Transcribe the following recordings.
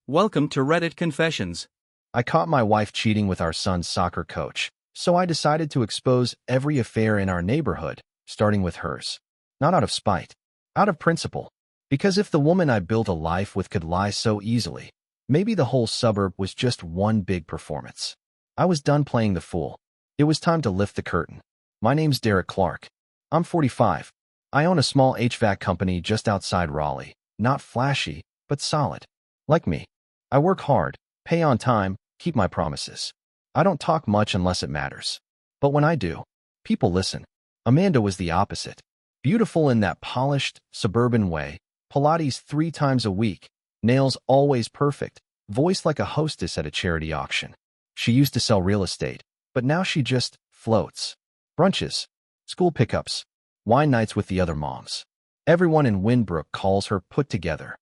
Welcome to Reddit Confessions. I caught my wife cheating with our son's soccer coach, so I decided to expose every affair in our neighborhood, starting with hers. Not out of spite, out of principle. Because if the woman I built a life with could lie so easily, maybe the whole suburb was just one big performance. I was done playing the fool. It was time to lift the curtain. My name's Derek Clark. I'm 45. I own a small HVAC company just outside Raleigh. Not flashy, but solid. Like me. I work hard, pay on time, keep my promises. I don't talk much unless it matters. But when I do, people listen. Amanda was the opposite. Beautiful in that polished, suburban way, Pilates 3 times a week, nails always perfect, voice like a hostess at a charity auction. She used to sell real estate, but now she just floats. Brunches, school pickups, wine nights with the other moms. Everyone in Windbrook calls her put together.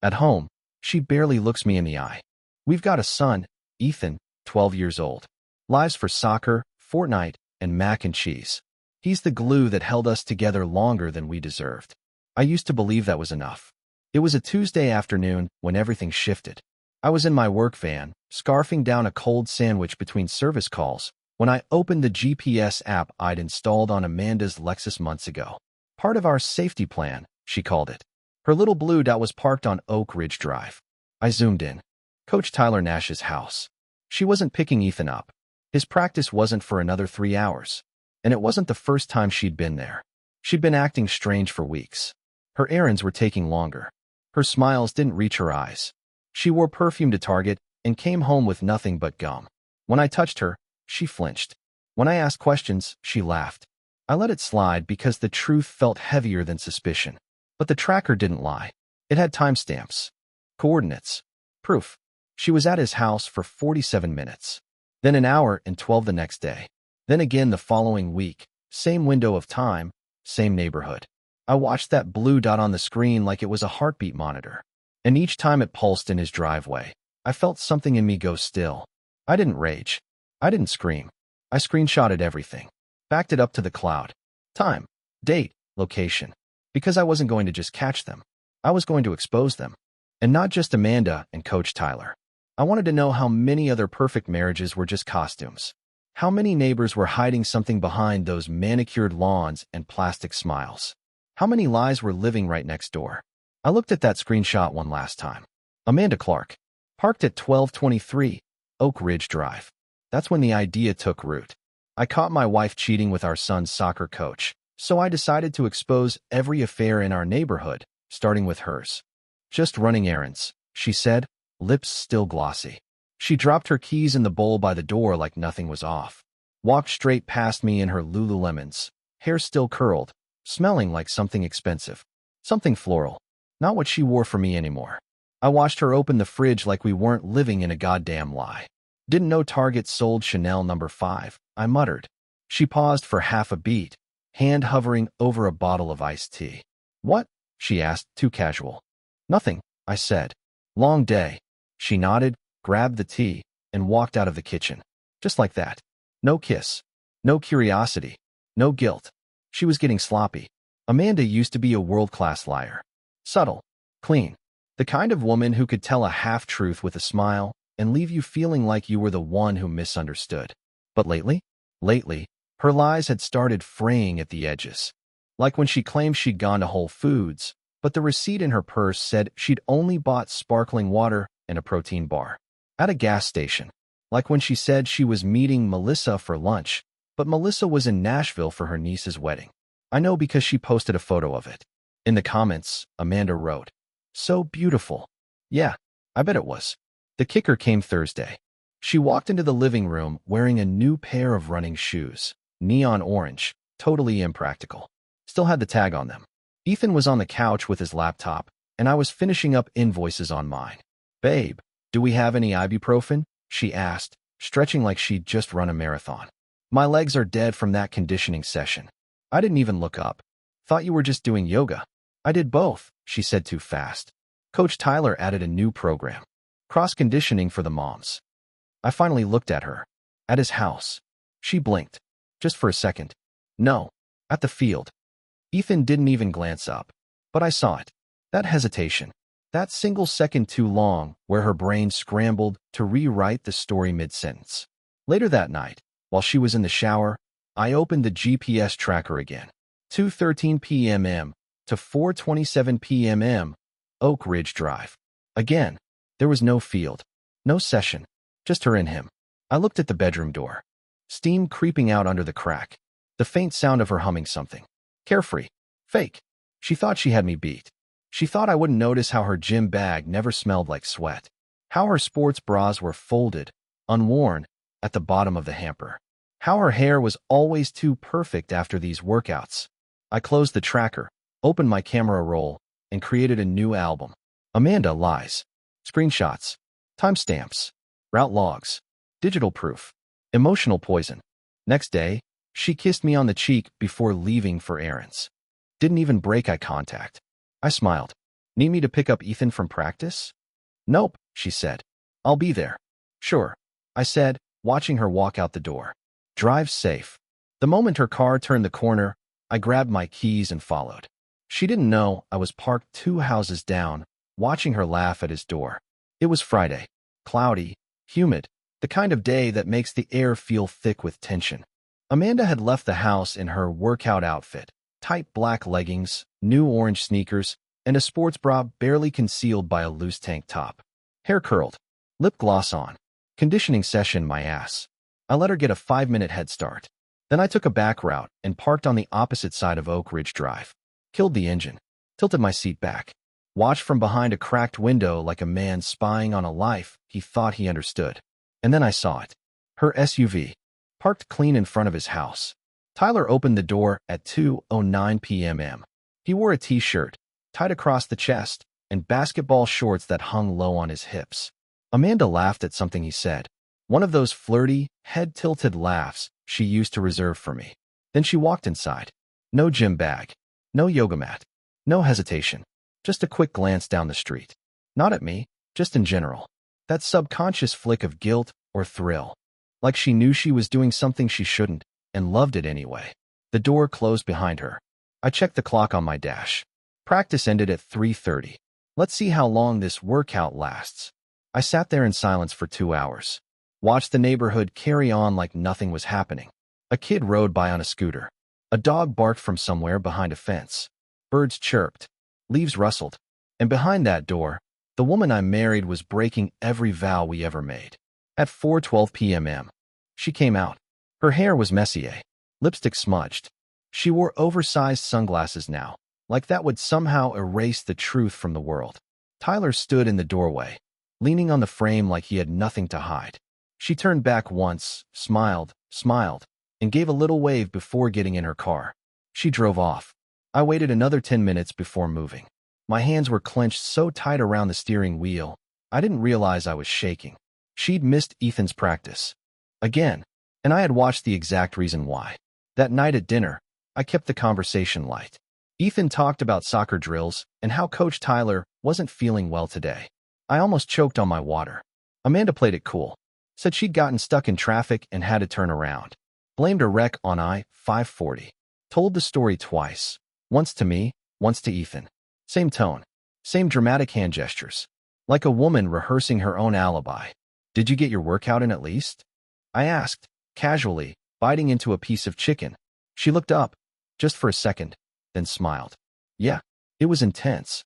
At home, she barely looks me in the eye. We've got a son, Ethan, 12 years old. Lives for soccer, Fortnite, and mac and cheese. He's the glue that held us together longer than we deserved. I used to believe that was enough. It was a Tuesday afternoon when everything shifted. I was in my work van, scarfing down a cold sandwich between service calls, when I opened the GPS app I'd installed on Amanda's Lexus months ago. Part of our safety plan, she called it. Her little blue dot was parked on Oak Ridge Drive. I zoomed in. Coach Tyler Nash's house. She wasn't picking Ethan up. His practice wasn't for another 3 hours. And it wasn't the first time she'd been there. She'd been acting strange for weeks. Her errands were taking longer. Her smiles didn't reach her eyes. She wore perfume to Target and came home with nothing but gum. When I touched her, she flinched. When I asked questions, she laughed. I let it slide because the truth felt heavier than suspicion. But the tracker didn't lie. It had timestamps, coordinates, proof. She was at his house for 47 minutes. Then an hour and 12 the next day. Then again the following week. Same window of time, same neighborhood. I watched that blue dot on the screen like it was a heartbeat monitor. And each time it pulsed in his driveway, I felt something in me go still. I didn't rage. I didn't scream. I screenshotted everything. Backed it up to the cloud. Time, date, location. Because I wasn't going to just catch them. I was going to expose them. And not just Amanda and Coach Tyler. I wanted to know how many other perfect marriages were just costumes. How many neighbors were hiding something behind those manicured lawns and plastic smiles. How many lies were living right next door. I looked at that screenshot one last time. Amanda Clark. Parked at 1223 Oak Ridge Drive. That's when the idea took root. I caught my wife cheating with our son's soccer coach. So I decided to expose every affair in our neighborhood, starting with hers. Just running errands, she said, lips still glossy. She dropped her keys in the bowl by the door like nothing was off. Walked straight past me in her Lululemons, hair still curled, smelling like something expensive. Something floral. Not what she wore for me anymore. I watched her open the fridge like we weren't living in a goddamn lie. Didn't know Target sold Chanel No. 5, I muttered. She paused for half a beat, hand hovering over a bottle of iced tea. What? She asked, too casual. Nothing, I said. Long day. She nodded, grabbed the tea, and walked out of the kitchen. Just like that. No kiss. No curiosity. No guilt. She was getting sloppy. Amanda used to be a world-class liar. Subtle. Clean. The kind of woman who could tell a half-truth with a smile and leave you feeling like you were the one who misunderstood. But lately, her lies had started fraying at the edges. Like when she claimed she'd gone to Whole Foods, but the receipt in her purse said she'd only bought sparkling water and a protein bar. At a gas station. Like when she said she was meeting Melissa for lunch, but Melissa was in Nashville for her niece's wedding. I know because she posted a photo of it. In the comments, Amanda wrote, "So beautiful." Yeah, I bet it was. The kicker came Thursday. She walked into the living room wearing a new pair of running shoes. Neon orange, totally impractical. Still had the tag on them. Ethan was on the couch with his laptop, and I was finishing up invoices on mine. "Babe, do we have any ibuprofen?" she asked, stretching like she'd just run a marathon. "My legs are dead from that conditioning session." I didn't even look up. "Thought you were just doing yoga." "I did both," she said too fast. Coach Tyler added a new program. Cross-conditioning for the moms. I finally looked at her. At his house. She blinked. Just for a second. No. At the field. Ethan didn't even glance up. But I saw it. That hesitation. That single second too long where her brain scrambled to rewrite the story mid-sentence. Later that night, while she was in the shower, I opened the GPS tracker again. 2:13 p.m. to 4:27 p.m. Oak Ridge Drive. Again, there was no field, no session, just her and him. I looked at the bedroom door. Steam creeping out under the crack. The faint sound of her humming something. Carefree. Fake. She thought she had me beat. She thought I wouldn't notice how her gym bag never smelled like sweat. How her sports bras were folded, unworn, at the bottom of the hamper. How her hair was always too perfect after these workouts. I closed the tracker, opened my camera roll, and created a new album. Amanda Lies. Screenshots. Timestamps. Route logs. Digital proof. Emotional poison. Next day, she kissed me on the cheek before leaving for errands. Didn't even break eye contact. I smiled. Need me to pick up Ethan from practice? Nope, she said. I'll be there. Sure, I said, watching her walk out the door. Drive safe. The moment her car turned the corner, I grabbed my keys and followed. She didn't know I was parked 2 houses down, watching her laugh at his door. It was Friday. Cloudy, humid, the kind of day that makes the air feel thick with tension. Amanda had left the house in her workout outfit, tight black leggings, new orange sneakers, and a sports bra barely concealed by a loose tank top. Hair curled, lip gloss on, conditioning session my ass. I let her get a 5-minute head start. Then I took a back route and parked on the opposite side of Oak Ridge Drive. Killed the engine, tilted my seat back, watched from behind a cracked window like a man spying on a life he thought he understood. And then I saw it. Her SUV, parked clean in front of his house. Tyler opened the door at 2:09 p.m. He wore a t-shirt, tied across the chest, and basketball shorts that hung low on his hips. Amanda laughed at something he said. One of those flirty, head-tilted laughs she used to reserve for me. Then she walked inside. No gym bag, no yoga mat, no hesitation. Just a quick glance down the street. Not at me, just in general. That subconscious flick of guilt or thrill. Like she knew she was doing something she shouldn't, and loved it anyway. The door closed behind her. I checked the clock on my dash. Practice ended at 3:30. Let's see how long this workout lasts. I sat there in silence for 2 hours. Watched the neighborhood carry on like nothing was happening. A kid rode by on a scooter. A dog barked from somewhere behind a fence. Birds chirped. Leaves rustled. And behind that door, the woman I married was breaking every vow we ever made. At 4:12 p.m. she came out. Her hair was messier, lipstick smudged. She wore oversized sunglasses now, like that would somehow erase the truth from the world. Tyler stood in the doorway, leaning on the frame like he had nothing to hide. She turned back once, smiled, and gave a little wave before getting in her car. She drove off. I waited another 10 minutes before moving. My hands were clenched so tight around the steering wheel, I didn't realize I was shaking. She'd missed Ethan's practice. Again, and I had watched the exact reason why. That night at dinner, I kept the conversation light. Ethan talked about soccer drills and how Coach Tyler wasn't feeling well today. I almost choked on my water. Amanda played it cool. Said she'd gotten stuck in traffic and had to turn around. Blamed a wreck on I-540. Told the story twice. Once to me, once to Ethan. Same tone. Same dramatic hand gestures. Like a woman rehearsing her own alibi. Did you get your workout in at least? I asked, casually, biting into a piece of chicken. She looked up, just for a second, then smiled. Yeah, it was intense.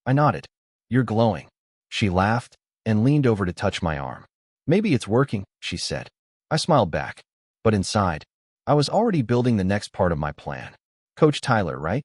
I nodded. You're glowing. She laughed and leaned over to touch my arm. Maybe it's working, she said. I smiled back. But inside, I was already building the next part of my plan. Coach Tyler, right?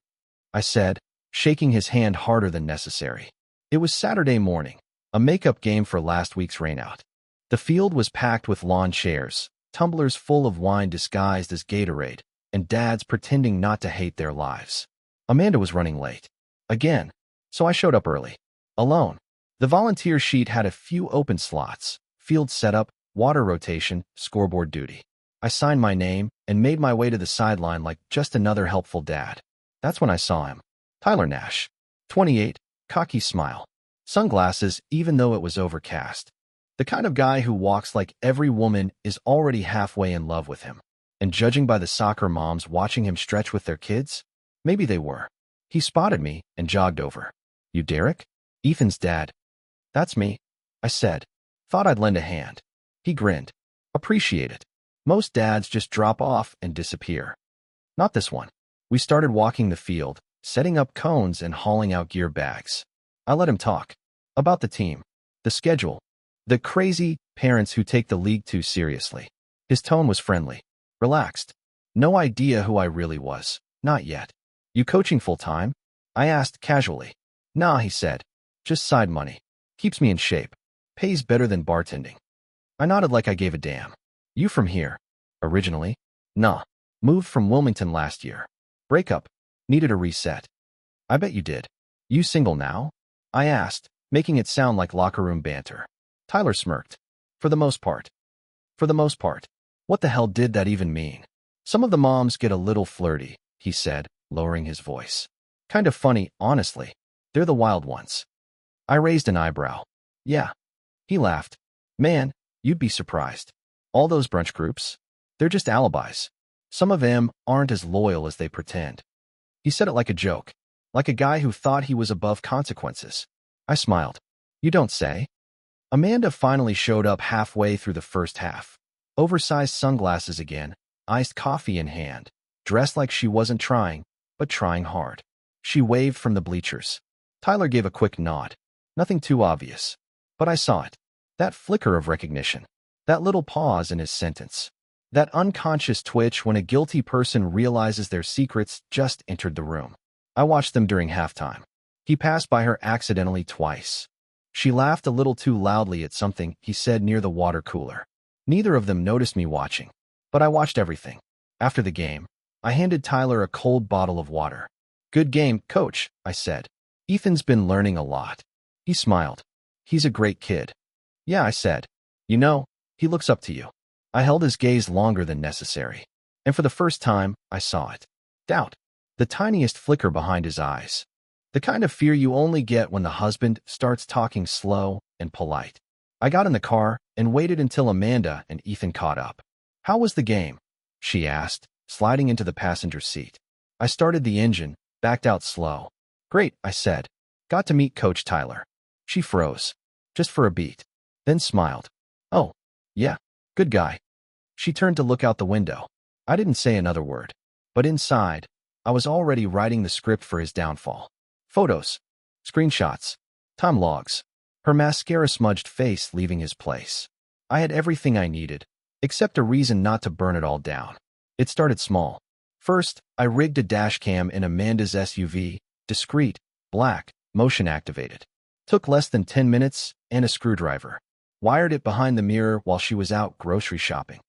I said, shaking his hand harder than necessary. It was Saturday morning, a makeup game for last week's rainout. The field was packed with lawn chairs, tumblers full of wine disguised as Gatorade, and dads pretending not to hate their lives. Amanda was running late. Again, so I showed up early. Alone. The volunteer sheet had a few open slots, field setup, water rotation, scoreboard duty. I signed my name and made my way to the sideline like just another helpful dad. That's when I saw him. Tyler Nash. 28, cocky smile. Sunglasses even though it was overcast. The kind of guy who walks like every woman is already halfway in love with him. And judging by the soccer moms watching him stretch with their kids, maybe they were. He spotted me and jogged over. You Derek? Ethan's dad. That's me, I said. Thought I'd lend a hand. He grinned. Appreciate it. Most dads just drop off and disappear. Not this one. We started walking the field, setting up cones and hauling out gear bags. I let him talk. About the team. The schedule. The crazy parents who take the league too seriously. His tone was friendly. Relaxed. No idea who I really was. Not yet. You coaching full-time? I asked casually. Nah, he said. Just side money. Keeps me in shape. Pays better than bartending. I nodded like I gave a damn. You from here? Originally? Nah. Moved from Wilmington last year. Breakup. Needed a reset. I bet you did. You single now? I asked, making it sound like locker room banter. Tyler smirked. For the most part. For the most part. What the hell did that even mean? Some of the moms get a little flirty, he said, lowering his voice. Kind of funny, honestly. They're the wild ones. I raised an eyebrow. Yeah. He laughed. Man, you'd be surprised. All those brunch groups? They're just alibis. Some of them aren't as loyal as they pretend. He said it like a joke, like a guy who thought he was above consequences. I smiled. You don't say? Amanda finally showed up halfway through the first half. Oversized sunglasses again, iced coffee in hand, dressed like she wasn't trying, but trying hard. She waved from the bleachers. Tyler gave a quick nod. Nothing too obvious. But I saw it. That flicker of recognition. That little pause in his sentence. That unconscious twitch when a guilty person realizes their secrets just entered the room. I watched them during halftime. He passed by her accidentally twice. She laughed a little too loudly at something he said near the water cooler. Neither of them noticed me watching, but I watched everything. After the game, I handed Tyler a cold bottle of water. Good game, coach, I said. Ethan's been learning a lot. He smiled. He's a great kid. Yeah, I said. You know, he looks up to you. I held his gaze longer than necessary. And for the first time, I saw it. Doubt. The tiniest flicker behind his eyes. The kind of fear you only get when the husband starts talking slow and polite. I got in the car and waited until Amanda and Ethan caught up. How was the game? She asked, sliding into the passenger seat. I started the engine, backed out slow. Great, I said. Got to meet Coach Tyler. She froze. Just for a beat. Then smiled. Oh, yeah, good guy. She turned to look out the window. I didn't say another word. But inside, I was already writing the script for his downfall. Photos. Screenshots. Time logs. Her mascara-smudged face leaving his place. I had everything I needed, except a reason not to burn it all down. It started small. First, I rigged a dash cam in Amanda's SUV, discreet, black, motion-activated. Took less than 10 minutes and a screwdriver. Wired it behind the mirror while she was out grocery shopping.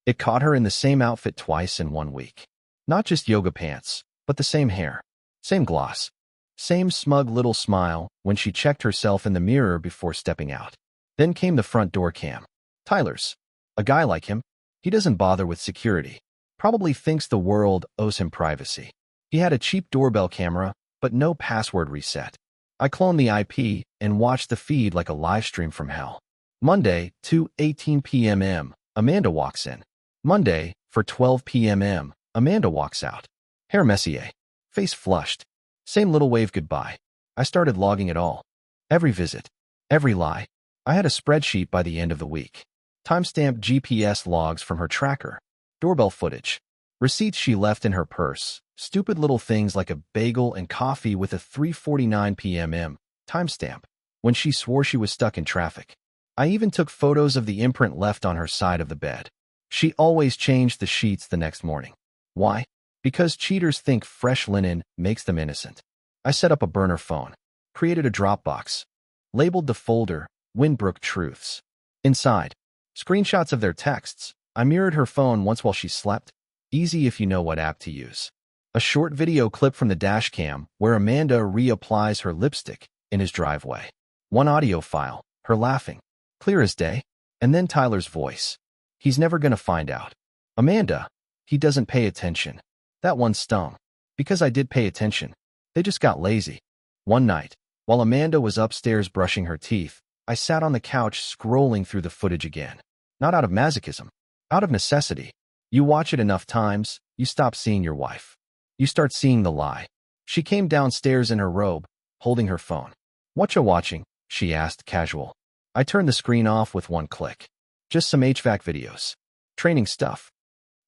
It caught her in the same outfit twice in 1 week. Not just yoga pants, but the same hair, same gloss, same smug little smile when she checked herself in the mirror before stepping out. Then came the front door cam. Tyler's. A guy like him, he doesn't bother with security. Probably thinks the world owes him privacy. He had a cheap doorbell camera, but no password reset. I cloned the IP and watched the feed like a live stream from hell. Monday, 2:18 p.m. Amanda walks in. Monday, for 12 p.m. Amanda walks out. Hair messier. Face flushed. Same little wave goodbye. I started logging it all. Every visit. Every lie. I had a spreadsheet by the end of the week. Timestamped GPS logs from her tracker. Doorbell footage. Receipts she left in her purse. Stupid little things like a bagel and coffee with a 3:49 p.m. timestamp when she swore she was stuck in traffic. I even took photos of the imprint left on her side of the bed. She always changed the sheets the next morning. Why? Because cheaters think fresh linen makes them innocent. I set up a burner phone, created a Dropbox, labeled the folder Windbrook Truths. Inside, screenshots of their texts. I mirrored her phone once while she slept. Easy if you know what app to use. A short video clip from the dash cam where Amanda reapplies her lipstick in his driveway. One audio file, her laughing, clear as day, and then Tyler's voice. He's never gonna find out. Amanda, he doesn't pay attention. That one stung. Because I did pay attention. They just got lazy. One night, while Amanda was upstairs brushing her teeth, I sat on the couch scrolling through the footage again. Not out of masochism. Out of necessity. You watch it enough times, you stop seeing your wife. You start seeing the lie. She came downstairs in her robe, holding her phone. "What you watching?" she asked, casual. I turned the screen off with one click. "Just some HVAC videos. Training stuff."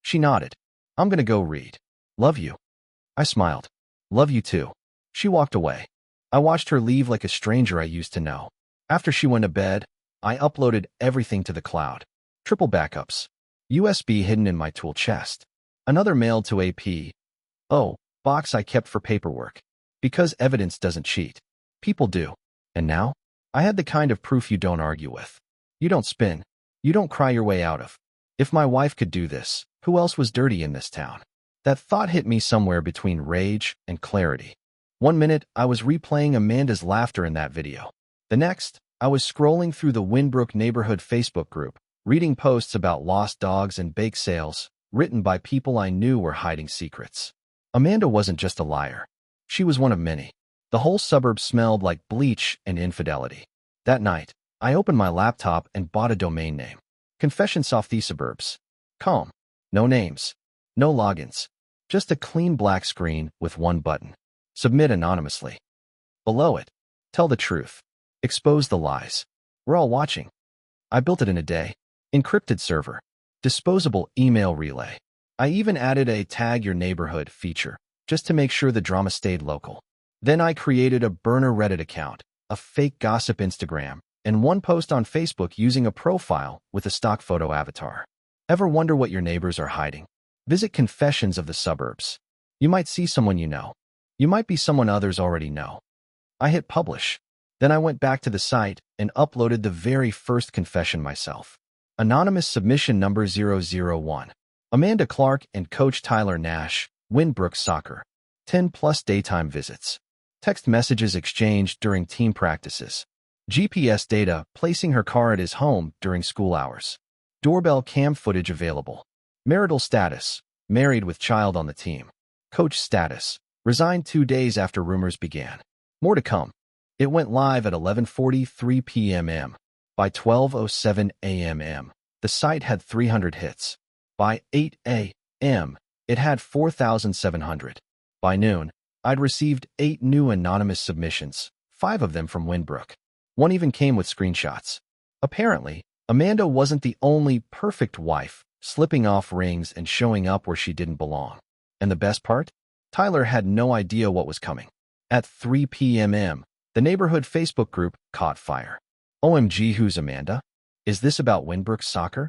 She nodded. "I'm gonna go read. Love you." I smiled. "Love you too." She walked away. I watched her leave like a stranger I used to know. After she went to bed, I uploaded everything to the cloud. Triple backups. USB hidden in my tool chest. Another mailed to AP. Oh, box I kept for paperwork. Because evidence doesn't cheat. People do. And now? I had the kind of proof you don't argue with. You don't spin. You don't cry your way out of. If my wife could do this, who else was dirty in this town? That thought hit me somewhere between rage and clarity. One minute, I was replaying Amanda's laughter in that video. The next, I was scrolling through the Windbrook neighborhood Facebook group, reading posts about lost dogs and bake sales, written by people I knew were hiding secrets. Amanda wasn't just a liar. She was one of many. The whole suburb smelled like bleach and infidelity. That night, I opened my laptop and bought a domain name. Confessions of the Suburbs. Calm. No names. No logins. Just a clean black screen with one button. Submit anonymously. Below it, tell the truth. Expose the lies. We're all watching. I built it in a day. Encrypted server. Disposable email relay. I even added a tag your neighborhood feature, just to make sure the drama stayed local. Then I created a burner Reddit account, a fake gossip Instagram, and one post on Facebook using a profile with a stock photo avatar. Ever wonder what your neighbors are hiding? Visit Confessions of the Suburbs. You might see someone you know. You might be someone others already know. I hit publish. Then I went back to the site and uploaded the very first confession myself. Anonymous submission number 001. Amanda Clark and Coach Tyler Nash, Windbrook Soccer. 10+ daytime visits. Text messages exchanged during team practices. GPS data placing her car at his home during school hours. Doorbell cam footage available. Marital status, married with child on the team. Coach status, resigned 2 days after rumors began. More to come. It went live at 11:43 p.m. By 12:07 a.m., the site had 300 hits. By 8 a.m., it had 4,700. By noon, I'd received 8 new anonymous submissions, 5 of them from Windbrook. One even came with screenshots. Apparently, Amanda wasn't the only perfect wife, slipping off rings and showing up where she didn't belong. And the best part? Tyler had no idea what was coming. At 3 p.m., the neighborhood Facebook group caught fire. OMG, who's Amanda? Is this about Windbrook Soccer?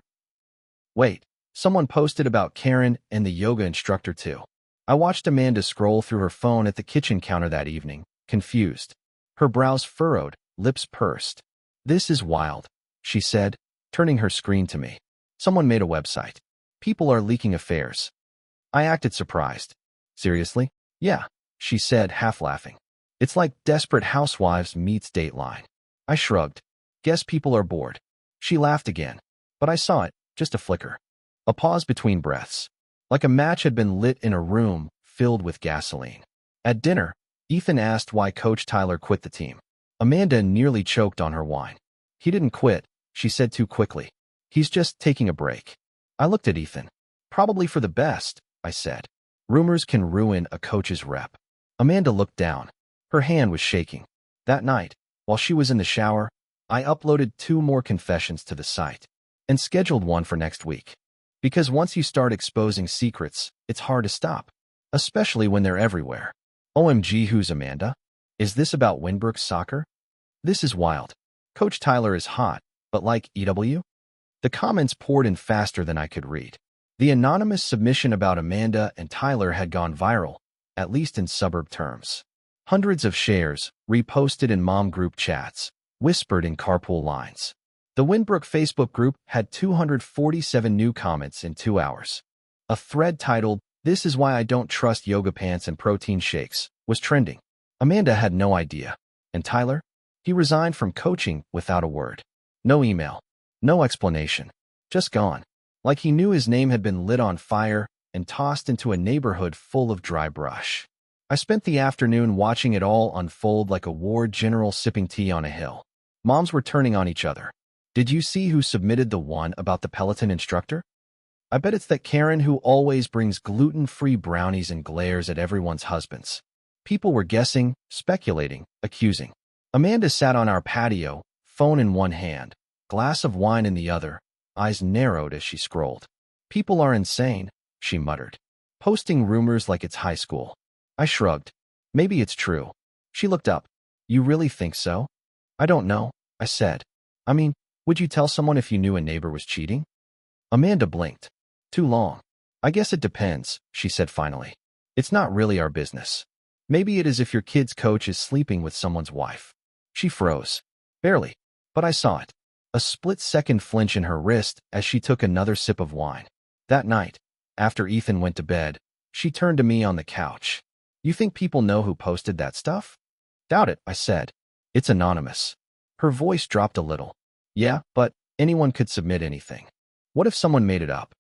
Wait, someone posted about Karen and the yoga instructor too. I watched Amanda scroll through her phone at the kitchen counter that evening, confused. Her brows furrowed, lips pursed. "This is wild," she said, turning her screen to me. "Someone made a website. People are leaking affairs." I acted surprised. "Seriously?" "Yeah," she said, half laughing. "It's like Desperate Housewives meets Dateline." I shrugged. "Guess people are bored." She laughed again. But I saw it, just a flicker. A pause between breaths. Like a match had been lit in a room filled with gasoline. At dinner, Ethan asked why Coach Tyler quit the team. Amanda nearly choked on her wine. "He didn't quit," she said too quickly. "He's just taking a break." I looked at Ethan. "Probably for the best," I said. "Rumors can ruin a coach's rep." Amanda looked down. Her hand was shaking. That night, while she was in the shower, I uploaded 2 more confessions to the site and scheduled one for next week. Because once you start exposing secrets, it's hard to stop, especially when they're everywhere. OMG, who's Amanda? Is this about Windbrook Soccer? This is wild. Coach Tyler is hot, but like EW? The comments poured in faster than I could read. The anonymous submission about Amanda and Tyler had gone viral, at least in suburb terms. Hundreds of shares, reposted in mom group chats, whispered in carpool lines. The Windbrook Facebook group had 247 new comments in 2 hours. A thread titled, "This is why I don't trust yoga pants and protein shakes," was trending. Amanda had no idea. And Tyler? He resigned from coaching without a word. No email. No explanation. Just gone. Like he knew his name had been lit on fire and tossed into a neighborhood full of dry brush. I spent the afternoon watching it all unfold like a war general sipping tea on a hill. Moms were turning on each other. Did you see who submitted the one about the Peloton instructor? I bet it's that Karen who always brings gluten-free brownies and glares at everyone's husbands. People were guessing, speculating, accusing. Amanda sat on our patio, phone in one hand, glass of wine in the other, eyes narrowed as she scrolled. People are insane, she muttered. Posting rumors like it's high school. I shrugged. Maybe it's true. She looked up. You really think so? I don't know, I said. I mean, would you tell someone if you knew a neighbor was cheating? Amanda blinked. Too long. I guess it depends, she said finally. It's not really our business. Maybe it is if your kid's coach is sleeping with someone's wife. She froze. Barely. But I saw it. A split-second flinch in her wrist as she took another sip of wine. That night, after Ethan went to bed, she turned to me on the couch. You think people know who posted that stuff? Doubt it, I said. It's anonymous. Her voice dropped a little. Yeah, but anyone could submit anything. What if someone made it up?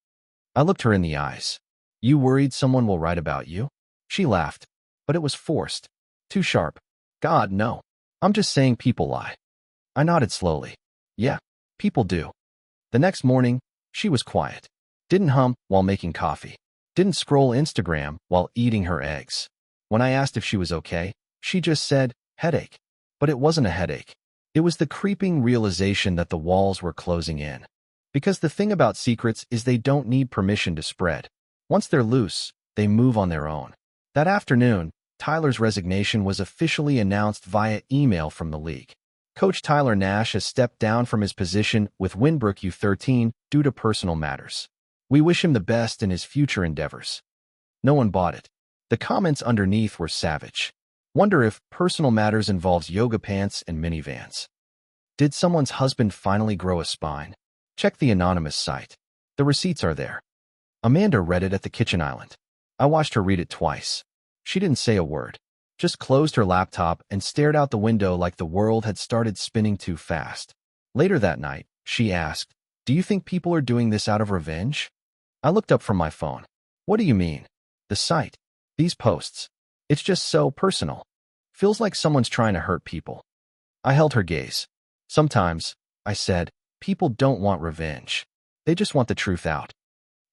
I looked her in the eyes. You worried someone will write about you? She laughed, but it was forced. Too sharp. God, no. I'm just saying people lie. I nodded slowly. Yeah, people do. The next morning, she was quiet. Didn't hum while making coffee. Didn't scroll Instagram while eating her eggs. When I asked if she was okay, she just said, headache. But it wasn't a headache. It was the creeping realization that the walls were closing in. Because the thing about secrets is they don't need permission to spread. Once they're loose, they move on their own. That afternoon, Tyler's resignation was officially announced via email from the league. Coach Tyler Nash has stepped down from his position with Windbrook U13 due to personal matters. We wish him the best in his future endeavors. No one bought it. The comments underneath were savage. Wonder if personal matters involves yoga pants and minivans. Did someone's husband finally grow a spine? Check the anonymous site. The receipts are there. Amanda read it at the kitchen island. I watched her read it twice. She didn't say a word. Just closed her laptop and stared out the window like the world had started spinning too fast. Later that night, she asked, do you think people are doing this out of revenge? I looked up from my phone. What do you mean? The site. These posts. It's just so personal. Feels like someone's trying to hurt people. I held her gaze. Sometimes, I said, people don't want revenge. They just want the truth out.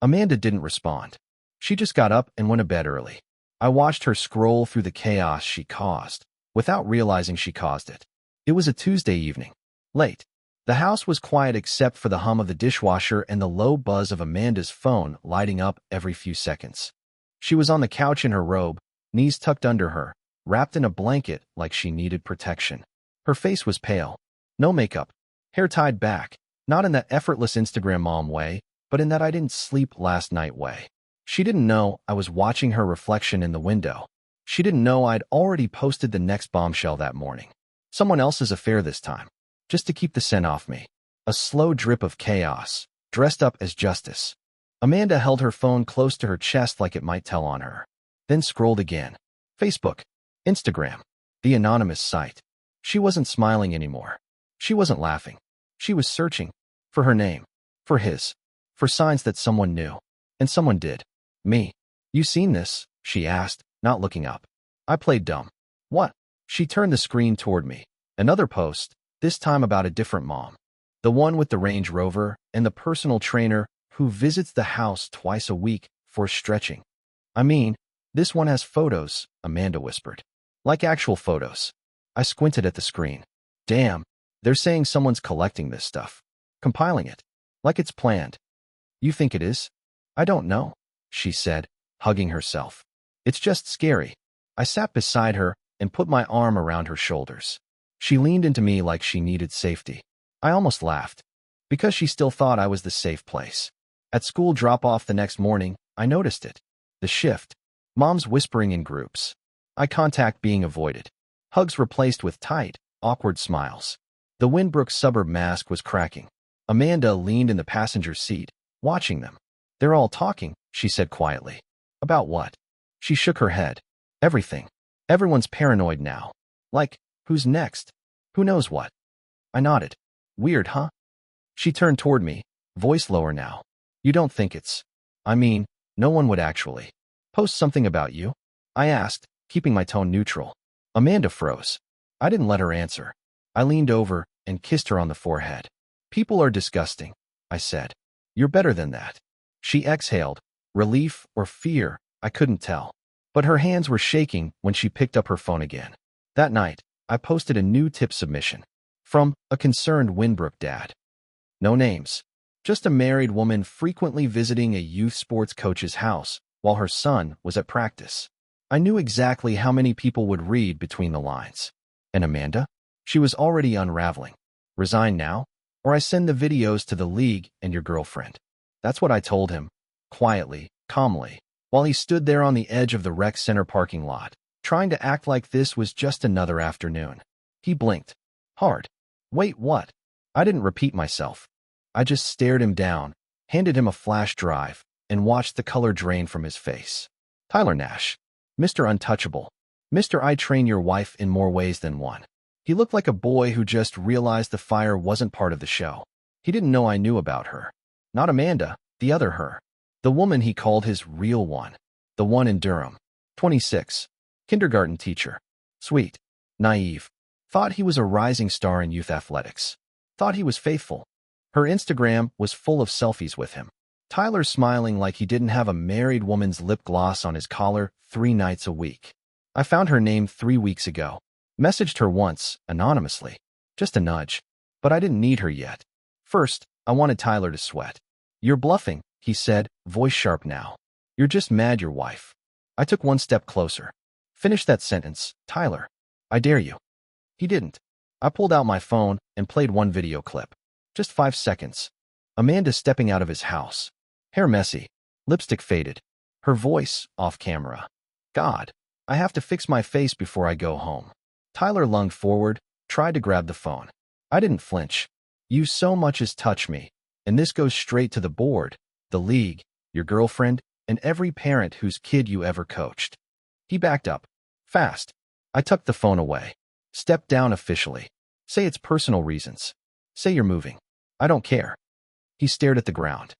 Amanda didn't respond. She just got up and went to bed early. I watched her scroll through the chaos she caused, without realizing she caused it. It was a Tuesday evening. Late. The house was quiet except for the hum of the dishwasher and the low buzz of Amanda's phone lighting up every few seconds. She was on the couch in her robe, knees tucked under her, wrapped in a blanket like she needed protection. Her face was pale. No makeup. Hair tied back. Not in that effortless Instagram mom way, but in that I didn't sleep last night way. She didn't know I was watching her reflection in the window. She didn't know I'd already posted the next bombshell that morning. Someone else's affair this time. Just to keep the scent off me. A slow drip of chaos, dressed up as justice. Amanda held her phone close to her chest like it might tell on her. Then scrolled again. Facebook. Instagram. The anonymous site. She wasn't smiling anymore. She wasn't laughing. She was searching. For her name. For his. For signs that someone knew. And someone did. Me. You seen this? She asked, not looking up. I played dumb. What? She turned the screen toward me. Another post, this time about a different mom. The one with the Range Rover and the personal trainer who visits the house twice a week for stretching. I mean, this one has photos, Amanda whispered. Like actual photos. I squinted at the screen. Damn, they're saying someone's collecting this stuff. Compiling it. Like it's planned. You think it is? I don't know, she said, hugging herself. It's just scary. I sat beside her and put my arm around her shoulders. She leaned into me like she needed safety. I almost laughed. Because she still thought I was the safe place. At school drop-off the next morning, I noticed it. The shift. Moms whispering in groups. Eye contact being avoided. Hugs replaced with tight, awkward smiles. The Windbrook suburb mask was cracking. Amanda leaned in the passenger seat, watching them. They're all talking, she said quietly. About what? She shook her head. Everything. Everyone's paranoid now. Like, who's next? Who knows what? I nodded. Weird, huh? She turned toward me, voice lower now. You don't think it's... I mean, no one would actually. Post something about you? I asked, keeping my tone neutral. Amanda froze. I didn't let her answer. I leaned over and kissed her on the forehead. People are disgusting, I said. You're better than that. She exhaled. Relief or fear, I couldn't tell. But her hands were shaking when she picked up her phone again. That night, I posted a new tip submission from a concerned Windbrook dad. No names. Just a married woman frequently visiting a youth sports coach's house while her son was at practice. I knew exactly how many people would read between the lines. And Amanda? She was already unraveling. Resign now, or I send the videos to the league and your girlfriend. That's what I told him, quietly, calmly, while he stood there on the edge of the rec center parking lot, trying to act like this was just another afternoon. He blinked. Hard. Wait, what? I didn't repeat myself. I just stared him down, handed him a flash drive, and watched the color drain from his face. Tyler Nash. Mr. Untouchable. Mr. I train your wife in more ways than one. He looked like a boy who just realized the fire wasn't part of the show. He didn't know I knew about her. Not Amanda, the other her. The woman he called his real one. The one in Durham. 26. Kindergarten teacher. Sweet. Naive. Thought he was a rising star in youth athletics. Thought he was faithful. Her Instagram was full of selfies with him. Tyler smiling like he didn't have a married woman's lip gloss on his collar 3 nights a week. I found her name 3 weeks ago. Messaged her once, anonymously. Just a nudge. But I didn't need her yet. First, I wanted Tyler to sweat. You're bluffing, he said, voice sharp now. You're just mad your wife. I took one step closer. Finish that sentence, Tyler. I dare you. He didn't. I pulled out my phone and played one video clip. Just 5 seconds. Amanda stepping out of his house. Hair messy. Lipstick faded. Her voice off camera. God, I have to fix my face before I go home. Tyler lunged forward, tried to grab the phone. I didn't flinch. You so much as touch me, and this goes straight to the board, the league, your girlfriend, and every parent whose kid you ever coached. He backed up. Fast. I tucked the phone away. Stepped down officially. Say it's personal reasons. Say you're moving. I don't care. He stared at the ground.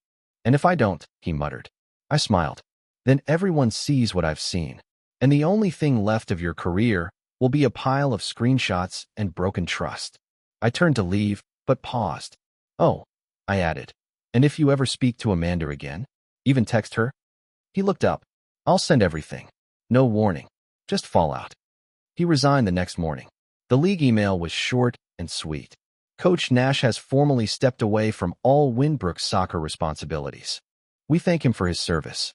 And if I don't, he muttered. I smiled. Then everyone sees what I've seen. And the only thing left of your career will be a pile of screenshots and broken trust. I turned to leave, but paused. Oh, I added. And if you ever speak to Amanda again, even text her? He looked up. I'll send everything. No warning. Just fallout. He resigned the next morning. The league email was short and sweet. Coach Nash has formally stepped away from all Windbrook soccer responsibilities. We thank him for his service.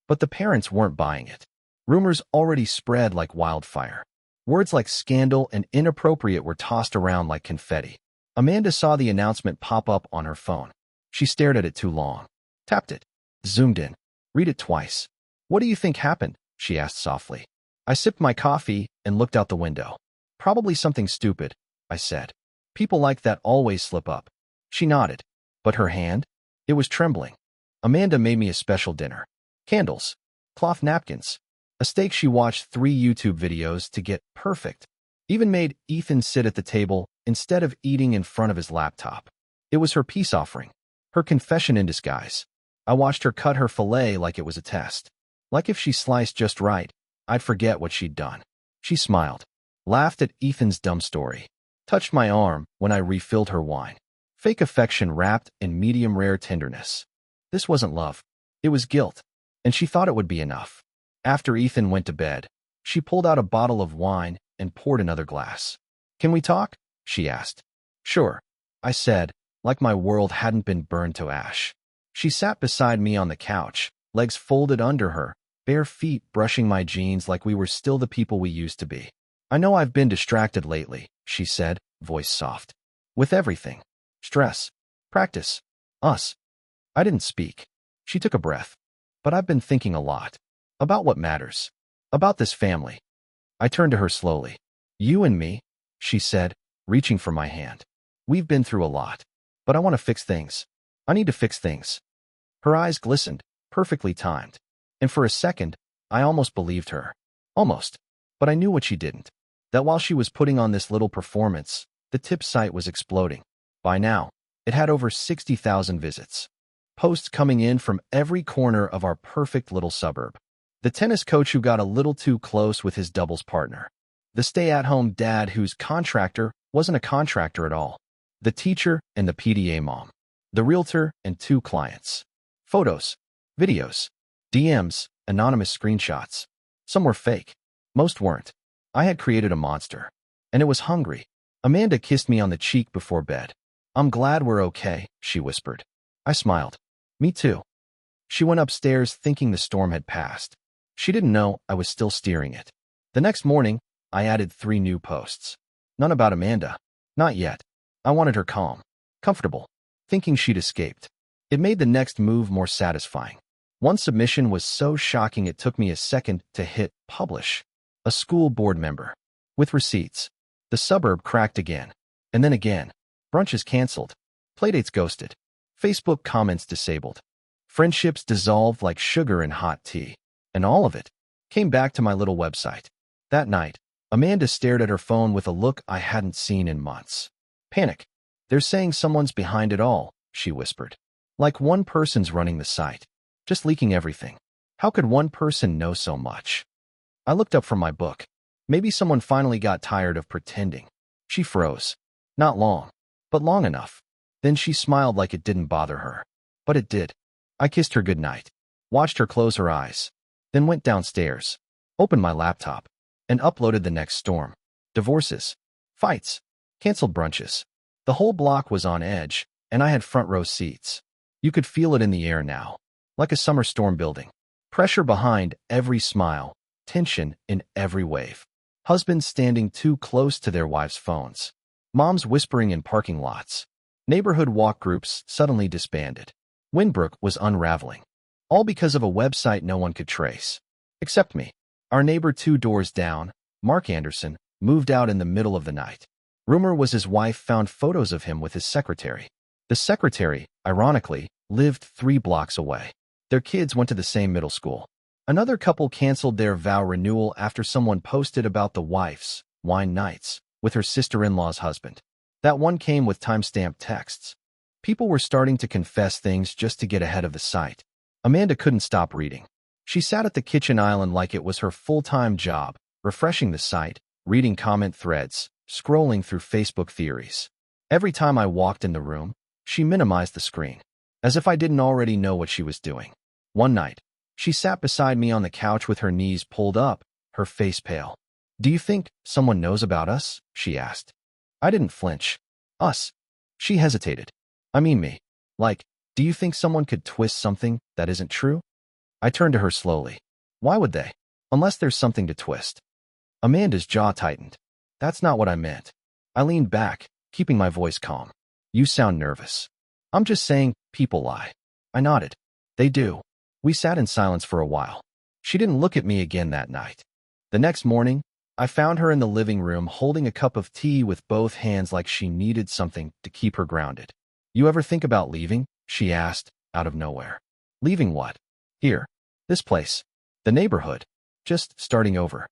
But the parents weren't buying it. Rumors already spread like wildfire. Words like scandal and inappropriate were tossed around like confetti. Amanda saw the announcement pop up on her phone. She stared at it too long. Tapped it. Zoomed in. Read it twice. What do you think happened? She asked softly. I sipped my coffee and looked out the window. Probably something stupid, I said. People like that always slip up. She nodded. But her hand? It was trembling. Amanda made me a special dinner. Candles. Cloth napkins. A steak she watched 3 YouTube videos to get perfect. Even made Ethan sit at the table instead of eating in front of his laptop. It was her peace offering. Her confession in disguise. I watched her cut her filet like it was a test. Like if she sliced just right, I'd forget what she'd done. She smiled. Laughed at Ethan's dumb story. Touched my arm when I refilled her wine. Fake affection wrapped in medium-rare tenderness. This wasn't love. It was guilt. And she thought it would be enough. After Ethan went to bed, she pulled out a bottle of wine and poured another glass. Can we talk? She asked. Sure, I said, like my world hadn't been burned to ash. She sat beside me on the couch, legs folded under her, bare feet brushing my jeans like we were still the people we used to be. I know I've been distracted lately, she said, voice soft. With everything. Stress. Practice. Us. I didn't speak. She took a breath. But I've been thinking a lot. About what matters. About this family. I turned to her slowly. You and me, she said, reaching for my hand. We've been through a lot. But I want to fix things. I need to fix things. Her eyes glistened, perfectly timed. And for a second, I almost believed her. Almost. But I knew what she didn't. That while she was putting on this little performance, the tip site was exploding. By now, it had over 60,000 visits. Posts coming in from every corner of our perfect little suburb. The tennis coach who got a little too close with his doubles partner. The stay-at-home dad whose contractor wasn't a contractor at all. The teacher and the PTA mom. The realtor and 2 clients. Photos. Videos. DMs. Anonymous screenshots. Some were fake. Most weren't. I had created a monster. and it was hungry. Amanda kissed me on the cheek before bed. "I'm glad we're okay," she whispered. I smiled. "Me too." She went upstairs thinking the storm had passed. She didn't know I was still steering it. The next morning, I added 3 new posts. None about Amanda. Not yet. I wanted her calm, comfortable, thinking she'd escaped. It made the next move more satisfying. One submission was so shocking it took me a second to hit publish. A school board member. With receipts. The suburb cracked again. And then again. Brunches canceled. Playdates ghosted. Facebook comments disabled. Friendships dissolved like sugar in hot tea. And all of it came back to my little website. That night, Amanda stared at her phone with a look I hadn't seen in months. Panic. "They're saying someone's behind it all," she whispered. "Like one person's running the site. Just leaking everything. How could one person know so much?" I looked up from my book. Maybe someone finally got tired of pretending. She froze. Not long, but long enough. Then she smiled like it didn't bother her. But it did. I kissed her goodnight, watched her close her eyes, then went downstairs, opened my laptop, and uploaded the next storm. Divorces, fights, canceled brunches. The whole block was on edge, and I had front row seats. You could feel it in the air now, like a summer storm building. Pressure behind every smile, tension in every wave. Husbands standing too close to their wives' phones. Moms whispering in parking lots. Neighborhood walk groups suddenly disbanded. Windbrook was unraveling. All because of a website no one could trace. Except me. Our neighbor 2 doors down, Mark Anderson, moved out in the middle of the night. Rumor was his wife found photos of him with his secretary. The secretary, ironically, lived 3 blocks away. Their kids went to the same middle school. Another couple canceled their vow renewal after someone posted about the wife's wine nights with her sister-in-law's husband. That one came with time-stamped texts. People were starting to confess things just to get ahead of the site. Amanda couldn't stop reading. She sat at the kitchen island like it was her full-time job, refreshing the site, reading comment threads, scrolling through Facebook theories. Every time I walked in the room, she minimized the screen, as if I didn't already know what she was doing. One night, she sat beside me on the couch with her knees pulled up, her face pale. "Do you think someone knows about us?" she asked. I didn't flinch. "Us?" She hesitated. "I mean me. Like, do you think someone could twist something that isn't true?" I turned to her slowly. "Why would they? Unless there's something to twist." Amanda's jaw tightened. "That's not what I meant." I leaned back, keeping my voice calm. "You sound nervous." "I'm just saying, people lie." I nodded. "They do." We sat in silence for a while. She didn't look at me again that night. The next morning, I found her in the living room holding a cup of tea with both hands like she needed something to keep her grounded. "You ever think about leaving?" she asked, out of nowhere. "Leaving what?" "Here. This place. The neighborhood. Just starting over."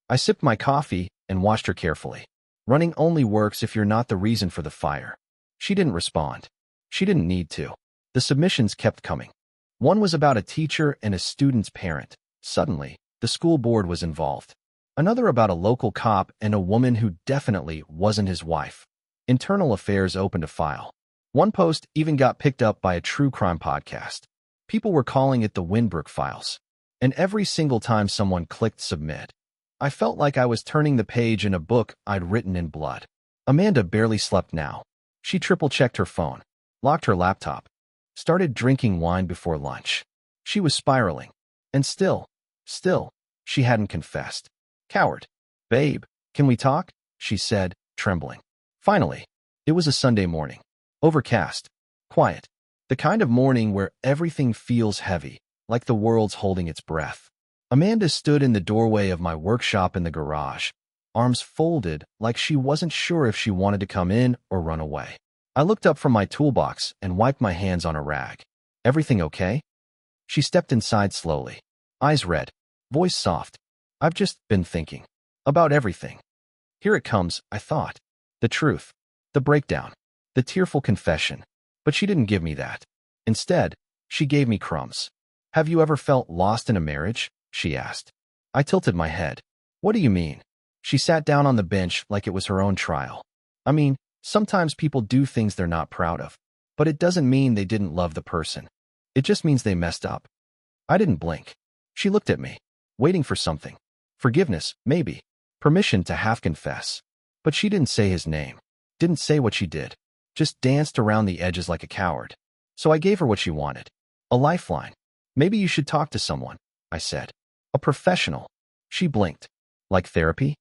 I sipped my coffee and watched her carefully. Running only works if you're not the reason for the fire. She didn't respond. She didn't need to. The submissions kept coming. One was about a teacher and a student's parent. Suddenly, the school board was involved. Another about a local cop and a woman who definitely wasn't his wife. Internal Affairs opened a file. One post even got picked up by a true crime podcast. People were calling it the Windbrook files. And every single time someone clicked submit, I felt like I was turning the page in a book I'd written in blood. Amanda barely slept now. She triple-checked her phone, locked her laptop, started drinking wine before lunch. She was spiraling. And still, she hadn't confessed. Coward. "Babe, can we talk?" she said, trembling. Finally, it was a Sunday morning. Overcast. Quiet. The kind of morning where everything feels heavy, like the world's holding its breath. Amanda stood in the doorway of my workshop in the garage, arms folded like she wasn't sure if she wanted to come in or run away. I looked up from my toolbox and wiped my hands on a rag. "Everything okay?" She stepped inside slowly. Eyes red. Voice soft. "I've just been thinking. About everything." Here it comes, I thought. The truth. The breakdown. The tearful confession. But she didn't give me that. Instead, she gave me crumbs. "Have you ever felt lost in a marriage?" she asked. I tilted my head. "What do you mean?" She sat down on the bench like it was her own trial. "I mean, sometimes people do things they're not proud of. But it doesn't mean they didn't love the person. It just means they messed up." I didn't blink. She looked at me, waiting for something. Forgiveness, maybe. Permission to half confess. But she didn't say his name, didn't say what she did, just danced around the edges like a coward. So I gave her what she wanted. A lifeline. Maybe you should talk to someone, I said. A professional. She blinked. Like therapy?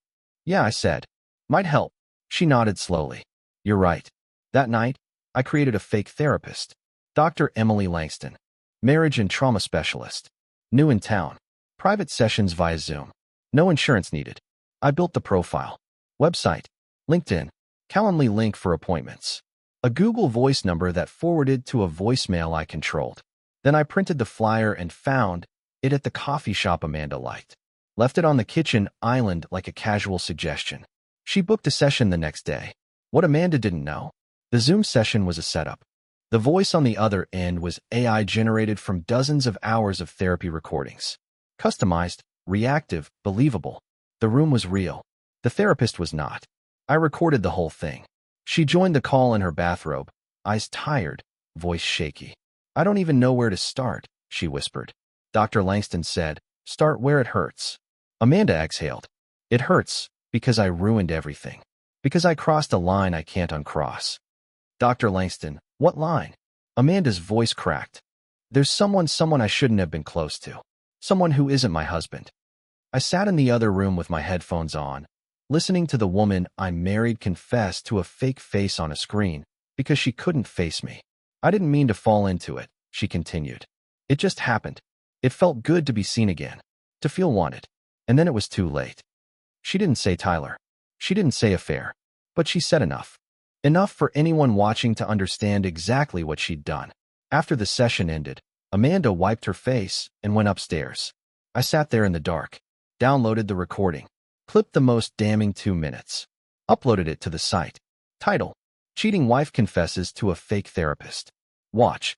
Yeah, I said. Might help. She nodded slowly. You're right. That night, I created a fake therapist. Dr. Emily Langston. Marriage and trauma specialist. New in town. Private sessions via Zoom. No insurance needed. I built the profile. Website. LinkedIn. Calendly link for appointments. A Google Voice number that forwarded to a voicemail I controlled. Then I printed the flyer and found it at the coffee shop Amanda liked. Left it on the kitchen island like a casual suggestion. She booked a session the next day. What Amanda didn't know, the Zoom session was a setup. The voice on the other end was AI generated from dozens of hours of therapy recordings. Customized, reactive, believable. The room was real. The therapist was not. I recorded the whole thing. She joined the call in her bathrobe, eyes tired, voice shaky. I don't even know where to start, she whispered. Dr. Langston said, start where it hurts. Amanda exhaled. It hurts because I ruined everything. Because I crossed a line I can't uncross. Dr. Langston, what line? Amanda's voice cracked. There's someone I shouldn't have been close to. Someone who isn't my husband. I sat in the other room with my headphones on, listening to the woman I married confess to a fake face on a screen because she couldn't face me. I didn't mean to fall into it, she continued. It just happened. It felt good to be seen again, to feel wanted. And then it was too late. She didn't say Tyler. She didn't say affair. But she said enough. Enough for anyone watching to understand exactly what she'd done. After the session ended, Amanda wiped her face and went upstairs. I sat there in the dark, downloaded the recording, clipped the most damning 2 minutes, uploaded it to the site. Title: Cheating Wife Confesses to a Fake Therapist. Watch.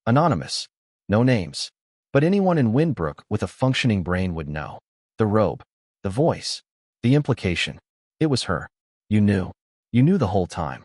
Anonymous. No names. But anyone in Windbrook with a functioning brain would know. The robe. The voice. The implication. It was her. You knew. You knew the whole time.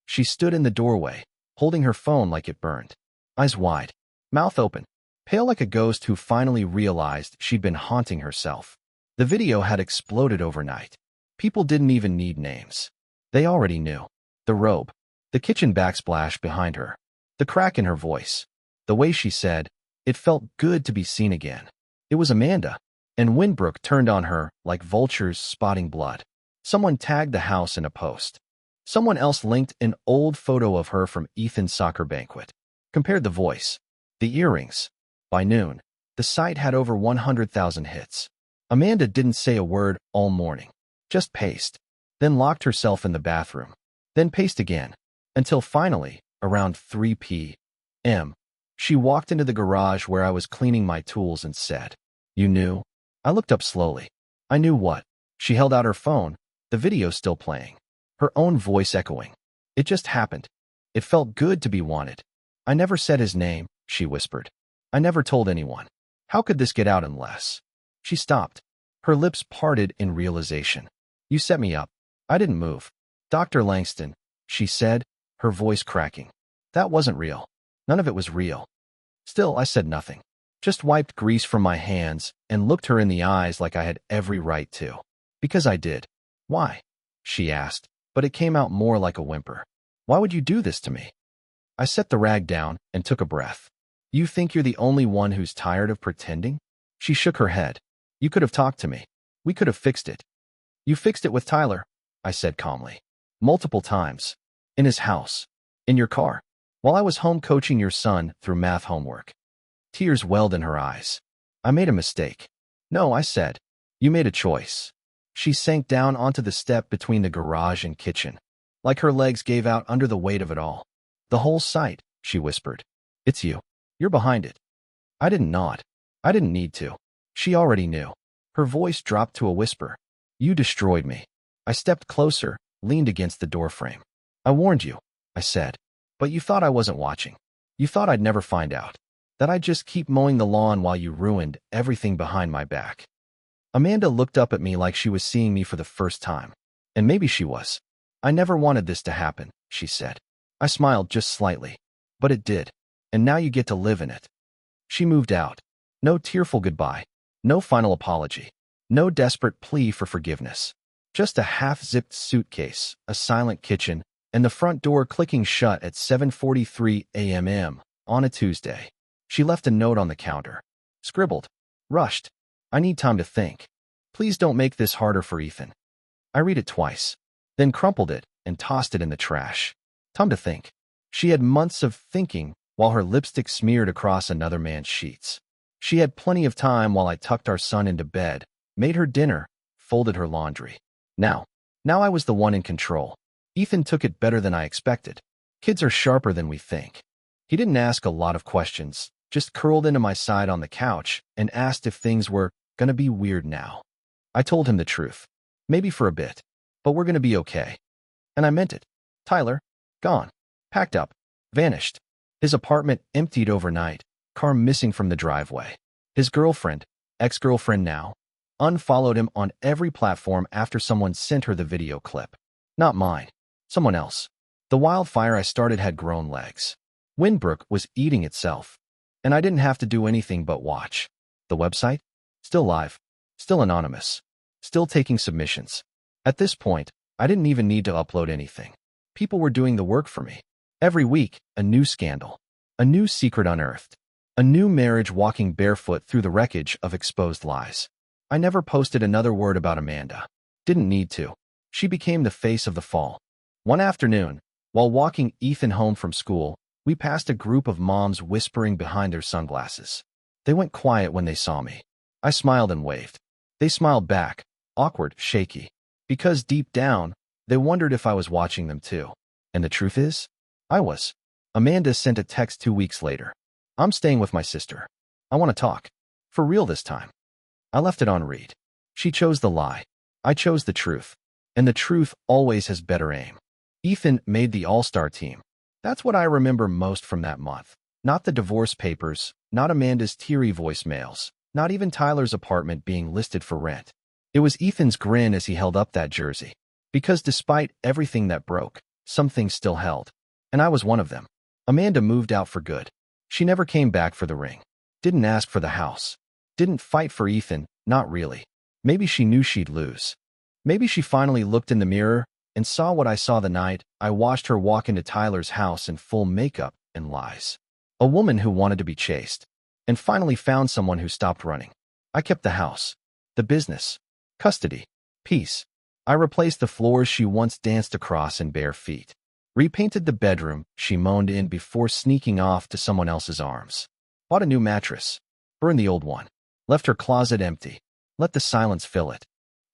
She stood in the doorway, holding her phone like it burned. Eyes wide. Mouth open. Pale like a ghost who finally realized she'd been haunting herself. The video had exploded overnight. People didn't even need names. They already knew. The robe. The kitchen backsplash behind her. The crack in her voice. The way she said, it felt good to be seen again. It was Amanda. And Windbrook turned on her like vultures spotting blood. Someone tagged the house in a post. Someone else linked an old photo of her from Ethan's soccer banquet. Compared the voice. The earrings. By noon, the site had over 100,000 hits. Amanda didn't say a word all morning. Just paced. Then locked herself in the bathroom. Then paced again. Until finally, around 3 p.m., she walked into the garage where I was cleaning my tools and said, You knew? I looked up slowly. I knew what? She held out her phone, the video still playing. Her own voice echoing. It just happened. It felt good to be wanted. I never said his name, she whispered. I never told anyone. How could this get out unless? She stopped. Her lips parted in realization. You set me up. I didn't move. Dr. Langston, she said, her voice cracking. That wasn't real. None of it was real. Still, I said nothing. Just wiped grease from my hands and looked her in the eyes like I had every right to. Because I did. Why? She asked, but it came out more like a whimper. Why would you do this to me? I set the rag down and took a breath. You think you're the only one who's tired of pretending? She shook her head. You could have talked to me. We could have fixed it. You fixed it with Tyler, I said calmly. Multiple times. In his house. In your car. While I was home coaching your son through math homework. Tears welled in her eyes. I made a mistake. No, I said. You made a choice. She sank down onto the step between the garage and kitchen. Like her legs gave out under the weight of it all. The whole site, she whispered. It's you. You're behind it. I didn't nod. I didn't need to. She already knew. Her voice dropped to a whisper. You destroyed me. I stepped closer, leaned against the doorframe. I warned you, I said. But you thought I wasn't watching. You thought I'd never find out. That I'd just keep mowing the lawn while you ruined everything behind my back. Amanda looked up at me like she was seeing me for the first time. And maybe she was. I never wanted this to happen, she said. I smiled just slightly. But it did. And now you get to live in it. She moved out. No tearful goodbye. No final apology. No desperate plea for forgiveness. Just a half-zipped suitcase, a silent kitchen, and the front door clicking shut at 7:43 a.m. on a Tuesday. She left a note on the counter. Scribbled. Rushed. I need time to think. Please don't make this harder for Ethan. I read it twice, then crumpled it and tossed it in the trash. Time to think. She had months of thinking while her lipstick smeared across another man's sheets. She had plenty of time while I tucked our son into bed, made her dinner, folded her laundry. Now I was the one in control. Ethan took it better than I expected. Kids are sharper than we think. He didn't ask a lot of questions, just curled into my side on the couch and asked if things were gonna be weird now. I told him the truth. Maybe for a bit, but we're gonna be okay. And I meant it. Tyler, gone. Packed up. Vanished. His apartment emptied overnight, car missing from the driveway. His girlfriend, ex-girlfriend now, unfollowed him on every platform after someone sent her the video clip. Not mine. Someone else. The wildfire I started had grown legs. Windbrook was eating itself, and I didn't have to do anything but watch. The website? Still live. Still anonymous. Still taking submissions. At this point, I didn't even need to upload anything. People were doing the work for me. Every week, a new scandal. A new secret unearthed. A new marriage walking barefoot through the wreckage of exposed lies. I never posted another word about Amanda. Didn't need to. She became the face of the fall. One afternoon, while walking Ethan home from school, we passed a group of moms whispering behind their sunglasses. They went quiet when they saw me. I smiled and waved. They smiled back, awkward, shaky, because deep down, they wondered if I was watching them too. And the truth is, I was. Amanda sent a text 2 weeks later. I'm staying with my sister. I want to talk. For real this time. I left it on read. She chose the lie. I chose the truth. And the truth always has better aim. Ethan made the all-star team. That's what I remember most from that month. Not the divorce papers, not Amanda's teary voicemails, not even Tyler's apartment being listed for rent. It was Ethan's grin as he held up that jersey. Because despite everything that broke, some things still held. And I was one of them. Amanda moved out for good. She never came back for the ring. Didn't ask for the house. Didn't fight for Ethan, not really. Maybe she knew she'd lose. Maybe she finally looked in the mirror and saw what I saw the night I watched her walk into Tyler's house in full makeup and lies. A woman who wanted to be chased. And finally found someone who stopped running. I kept the house. The business. Custody. Peace. I replaced the floors she once danced across in bare feet. Repainted the bedroom she moaned in before sneaking off to someone else's arms. Bought a new mattress. Burned the old one. Left her closet empty. Let the silence fill it.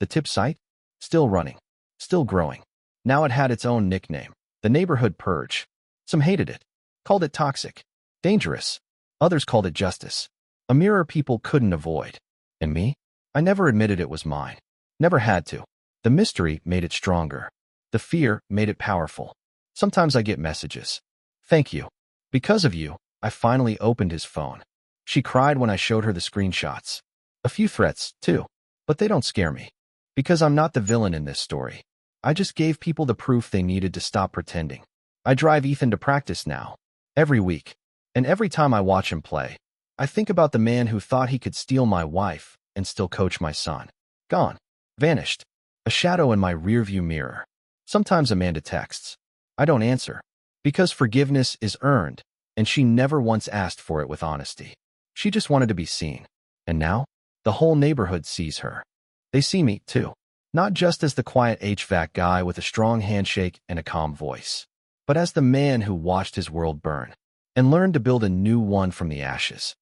The tip site? Still running. Still growing. Now it had its own nickname. The neighborhood purge. Some hated it. Called it toxic. Dangerous. Others called it justice. A mirror people couldn't avoid. And me? I never admitted it was mine. Never had to. The mystery made it stronger. The fear made it powerful. Sometimes I get messages. Thank you. Because of you, I finally opened his phone. She cried when I showed her the screenshots. A few threats, too. But they don't scare me. Because I'm not the villain in this story. I just gave people the proof they needed to stop pretending. I drive Ethan to practice now. Every week. And every time I watch him play, I think about the man who thought he could steal my wife and still coach my son. Gone. Vanished. A shadow in my rearview mirror. Sometimes Amanda texts. I don't answer. Because forgiveness is earned, and she never once asked for it with honesty. She just wanted to be seen. And now, the whole neighborhood sees her. They see me, too. Not just as the quiet HVAC guy with a strong handshake and a calm voice, but as the man who watched his world burn and learned to build a new one from the ashes.